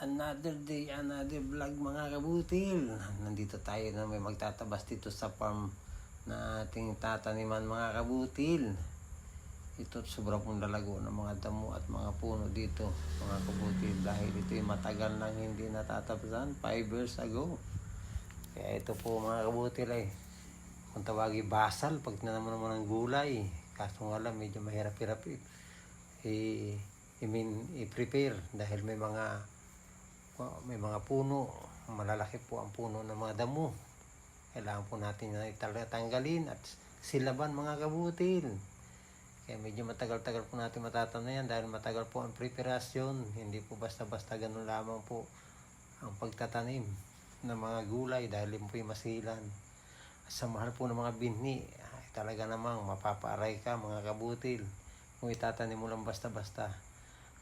Another day, another vlog mga kabutil. Nandito tayo na may magtatabas dito sa farm na ating tataniman mga kabutil. Ito sobrang pong lalago ng mga damo at mga puno dito mga kabutil. Dahil ito yung matagal nang hindi natatabasan, 5 years ago. Kaya ito po mga kabutil ay kung tawagin basal pag tinaman naman ng gulay. Kaso nga lang medyo mahirap-hirap i-prepare dahil may mga puno, malalaki po ang puno ng mga damo. Kailangan po natin na tanggalin at silaban mga kabutil. Kaya medyo matagal-tagal po natin matatanayan dahil matagal po ang preparasyon. Hindi po basta-basta ganun lamang po ang pagtatanim ng mga gulay dahil po yung masilan. Sa mahal po ng mga binhi, ay talaga namang mapapaaray ka mga kabutil kung itatanim mo lang basta-basta.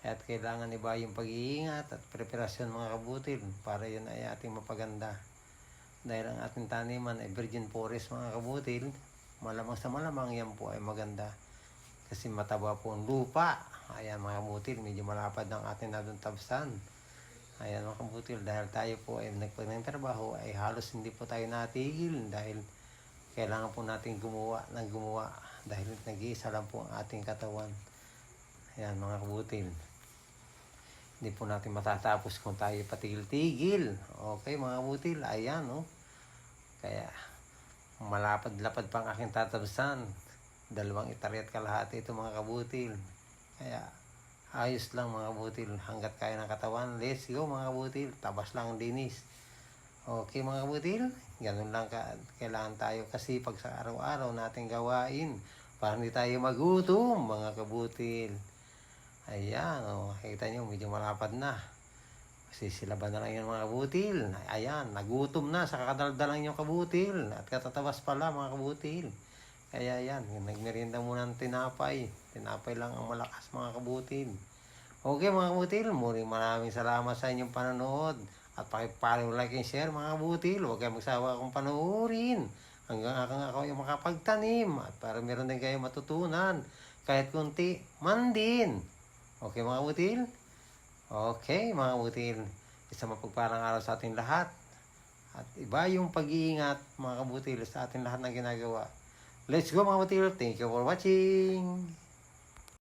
At kailangan iba yung pag-iingat at preparasyon mga kabutil para yun ay ating mapaganda. Dahil ang ating taniman ay virgin forest mga kabutil, malamang sa malamang yan po ay maganda. Kasi mataba po ang lupa. Ayan mga kabutil, medyo malapad ng ating naduntabsan. Ayan mga kabutil, dahil tayo po ay nagpagandang trabaho ay halos hindi po tayo natigil dahil kailangan po natin gumawa dahil nag-iisa lang po ang ating katawan. Ayan mga kabutil. Hindi po natin matatapos kung tayo patigil-tigil. Okay mga kabutil, ayan no. Kaya malapad-lapad pang aking tatabasan. 2 hektarya at kalahati ito mga kabutil. Kaya ayos lang mga kabutil. Hanggat kaya ng katawan, let's go mga kabutil. Tabas lang ang dinis. Okay mga kabutil, ganun lang kailangan tayo kasi pag sa araw-araw natin gawain para hindi tayo magutom mga kabutil. Ayan, nakita nyo, medyo malapad na. Kasi silaban na lang yung mga kabutil. Ayan, nagutom na sa kakadaldalan yung kabutil. At katatabas pala mga kabutil. Kaya yan, nagmerienda muna ng tinapay. Tinapay lang ang malakas mga kabutil. Okay mga kabutil, maraming salamat sa inyong panonood. At pakipollow, like, and share mga kabutil. Huwag kayong magsawa akong panoorin. Hanggang ako yung makapagtanim. At para meron din kayo matutunan. Kahit kunti, man din. Okay mga kabutil? Okay mga kabutil. Isang mapagparang araw sa ating lahat. At iba yung pag-iingat mga kabutil sa ating lahat na ginagawa. Let's go mga kabutil. Thank you for watching.